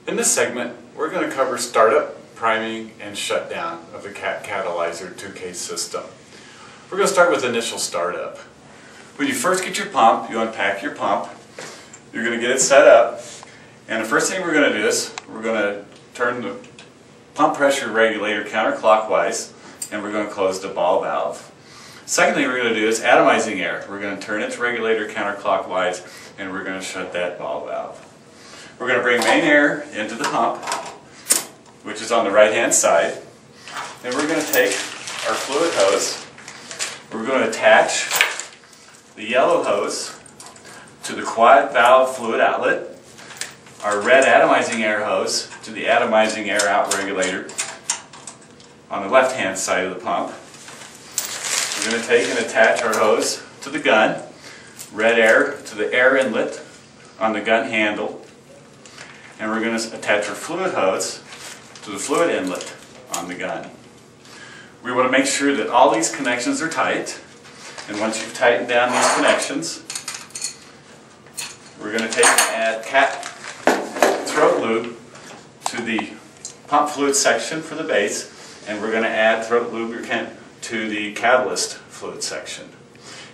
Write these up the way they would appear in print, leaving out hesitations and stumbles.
In this segment, we're going to cover startup, priming, and shutdown of the CATalyzer 2K system. We're going to start with initial startup. When you first get your pump, you unpack your pump, you're going to get it set up, and the first thing we're going to do is we're going to turn the pump pressure regulator counterclockwise, and we're going to close the ball valve. Second thing we're going to do is atomizing air. We're going to turn its regulator counterclockwise, and we're going to shut that ball valve. We're going to bring main air into the pump, which is on the right hand side, and we're going to take our fluid hose. We're going to attach the yellow hose to the quad valve fluid outlet, our red atomizing air hose to the atomizing air out regulator on the left hand side of the pump. We're going to take and attach our hose to the gun, red air to the air inlet on the gun handle, and we're going to attach our fluid hose to the fluid inlet on the gun. We want to make sure that all these connections are tight, and once you've tightened down these connections, we're going to take and add cat throat lube to the pump fluid section for the base, and we're going to add throat lubricant to the catalyst fluid section.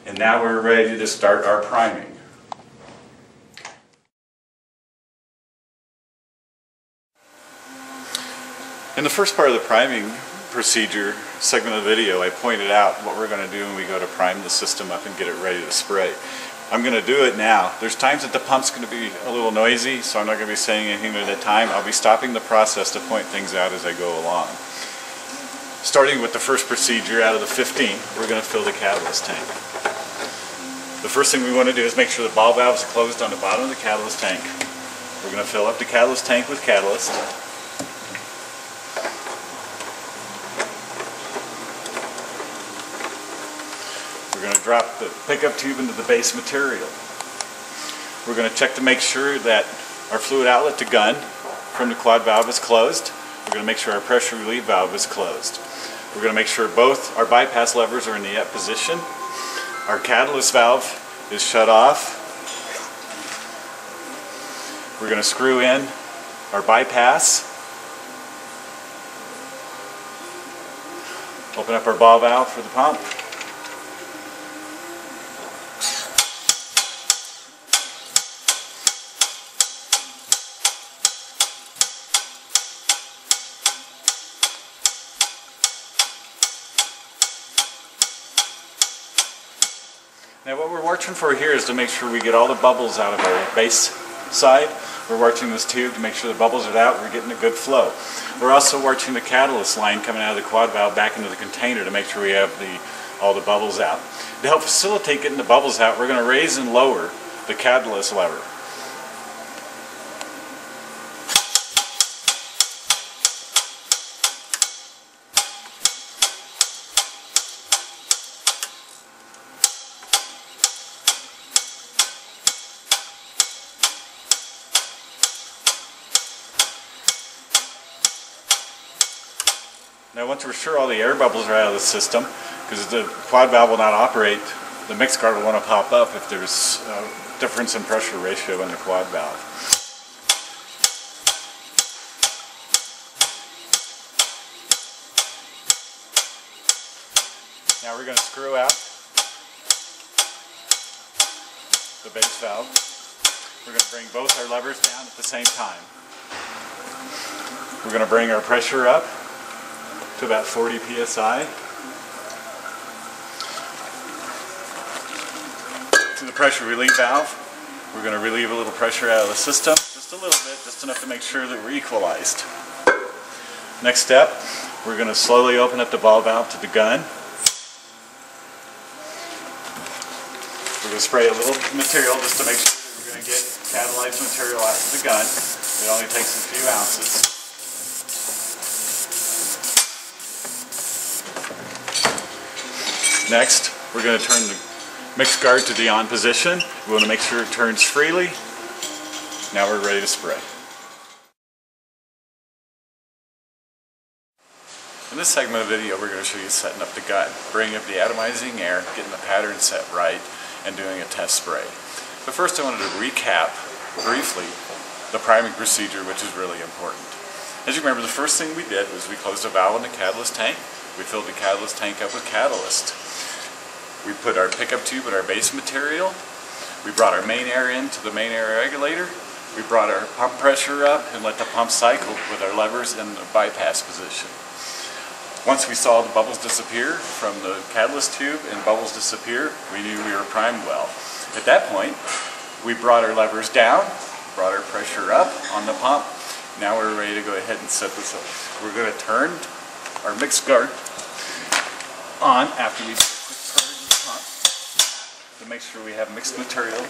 And now we're ready to start our priming. In the first part of the priming procedure segment of the video, I pointed out what we're going to do when we go to prime the system up and get it ready to spray. I'm going to do it now. There's times that the pump's going to be a little noisy, so I'm not going to be saying anything at a time. I'll be stopping the process to point things out as I go along. Starting with the first procedure out of the 15, we're going to fill the catalyst tank. The first thing we want to do is make sure the ball valve is closed on the bottom of the catalyst tank. We're going to fill up the catalyst tank with catalyst. We're going to drop the pickup tube into the base material. We're going to check to make sure that our fluid outlet to gun from the quad valve is closed. We're going to make sure our pressure relief valve is closed. We're going to make sure both our bypass levers are in the up position. Our catalyst valve is shut off. We're going to screw in our bypass. Open up our ball valve for the pump. Now what we're watching for here is to make sure we get all the bubbles out of our base side. We're watching this tube to make sure the bubbles are out, we're getting a good flow. We're also watching the catalyst line coming out of the quad valve back into the container to make sure we have all the bubbles out. To help facilitate getting the bubbles out, we're going to raise and lower the catalyst lever. Now once we're sure all the air bubbles are out of the system, because the quad valve will not operate, the mix guard will want to pop up if there's a difference in pressure ratio in the quad valve. Now we're going to screw out the base valve. We're going to bring both our levers down at the same time. We're going to bring our pressure up to about 40 psi. To the pressure relief valve, we're going to relieve a little pressure out of the system, just a little bit, just enough to make sure that we're equalized. Next step, we're going to slowly open up the ball valve to the gun. We're going to spray a little material just to make sure that we're going to get catalyzed material out of the gun. It only takes a few ounces. Next, we're going to turn the mix guard to the on position. We want to make sure it turns freely. Now we're ready to spray. In this segment of the video, we're going to show you setting up the gun, bringing up the atomizing air, getting the pattern set right, and doing a test spray. But first I wanted to recap briefly the priming procedure, which is really important. As you remember, the first thing we did was we closed a valve in the catalyst tank. We filled the catalyst tank up with catalyst. We put our pickup tube and our base material. We brought our main air into the main air regulator. We brought our pump pressure up and let the pump cycle with our levers in the bypass position. Once we saw the bubbles disappear from the catalyst tube and bubbles disappear, we knew we were primed well. At that point, we brought our levers down, brought our pressure up on the pump. Now we're ready to go ahead and set this up. We're going to turn our mix guard on after we do a quick purge of the pump to make sure we have mixed material.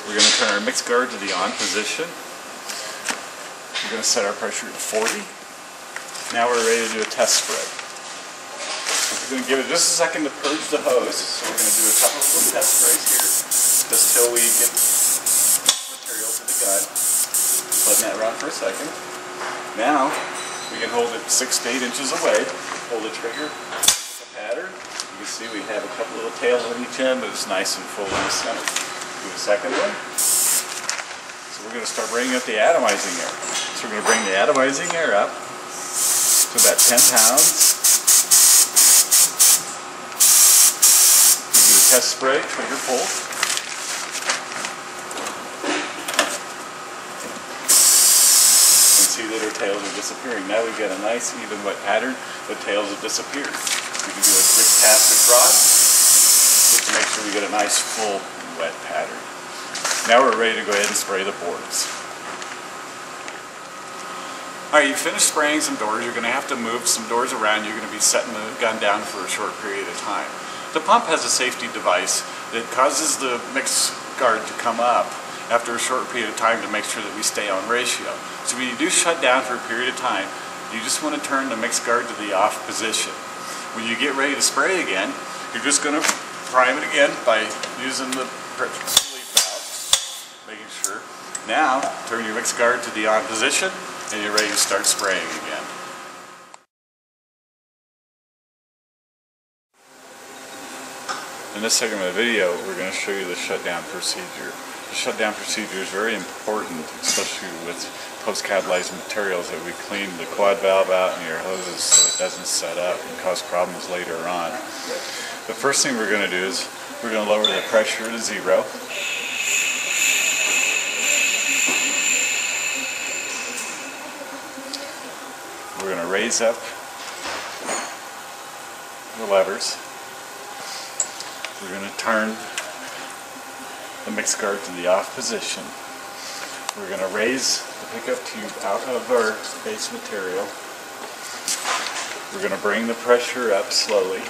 We're going to turn our mix guard to the on position. We're going to set our pressure at 40. Now we're ready to do a test spray. We're going to give it just a second to purge the hose. So we're going to do a couple of little test sprays here just till we get material to the gun. Letting that run for a second. Now we can hold it 6 to 8 inches away. Pull the trigger, the pattern. You can see we have a couple little tails on each end, but it's nice and full in the center. Do the second one. So we're going to start bringing up the atomizing air. So we're going to bring the atomizing air up to about 10 pounds. We do a test spray, trigger pull. You can see that our tails are disappearing. Now we've got a nice even wet pattern. The tails have disappeared. We can do a quick tap across just to make sure we get a nice full wet pattern. Now we're ready to go ahead and spray the boards. Alright, you finished spraying some doors. You're going to have to move some doors around. You're going to be setting the gun down for a short period of time. The pump has a safety device that causes the mix guard to come up after a short period of time to make sure that we stay on ratio. So when you do shut down for a period of time, you just want to turn the mix guard to the off position. When you get ready to spray again, you're just going to prime it again by using the sleeve valve, making sure. Now, turn your mix guard to the on position, and you're ready to start spraying again. In this segment of the video, we're going to show you the shutdown procedure. The shutdown procedure is very important, especially with post-CATalyzer materials, that we clean the quad valve out in your hoses so it doesn't set up and cause problems later on. The first thing we're going to do is we're going to lower the pressure to 0. We're going to raise up the levers. We're going to turn the mix guard to the off position. We're going to raise the pickup tube out of our base material. We're going to bring the pressure up slowly.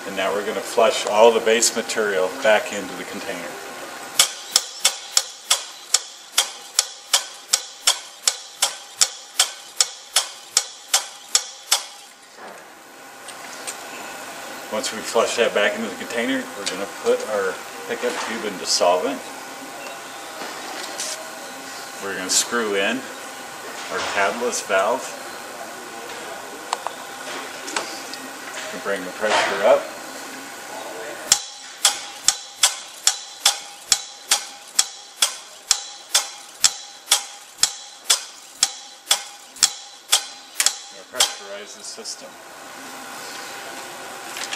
And now we're going to flush all the base material back into the container. Once we flush that back into the container, we're going to put our pickup tube into solvent. We're going to screw in our catalyst valve. We bring the pressure up. We're going to pressurize the system.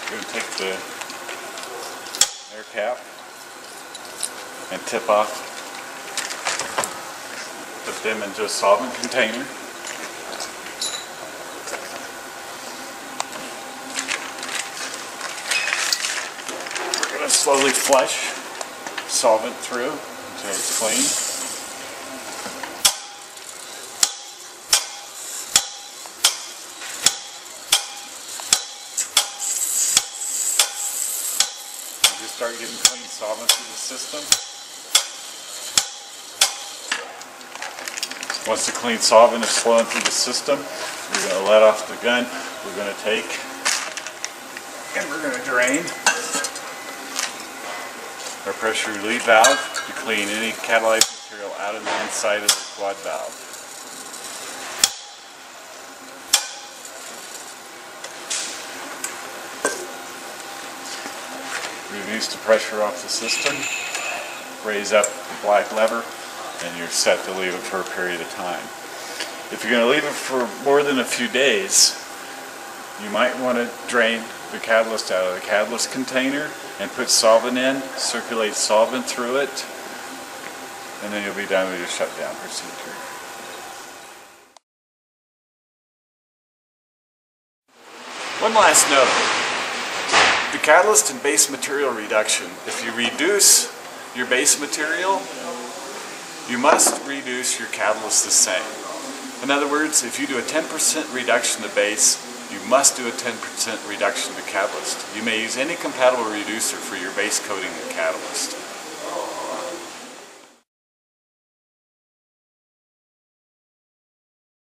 We're going to take the air cap and tip off, put them into a solvent container. We're going to slowly flush solvent through until it's clean. Start getting clean solvent through the system. Once the clean solvent is flowing through the system, we're going to let off the gun. We're going to take and we're going to drain our pressure relief valve to clean any catalyzed material out of the inside of the quad valve. Reduce the pressure off the system, raise up the black lever and you're set to leave it for a period of time. If you're going to leave it for more than a few days, you might want to drain the catalyst out of the catalyst container and put solvent in, circulate solvent through it, and then you'll be done with your shutdown procedure. One last note. The catalyst and base material reduction. If you reduce your base material, you must reduce your catalyst the same. In other words, if you do a 10% reduction to base, you must do a 10% reduction to catalyst. You may use any compatible reducer for your base coating and catalyst.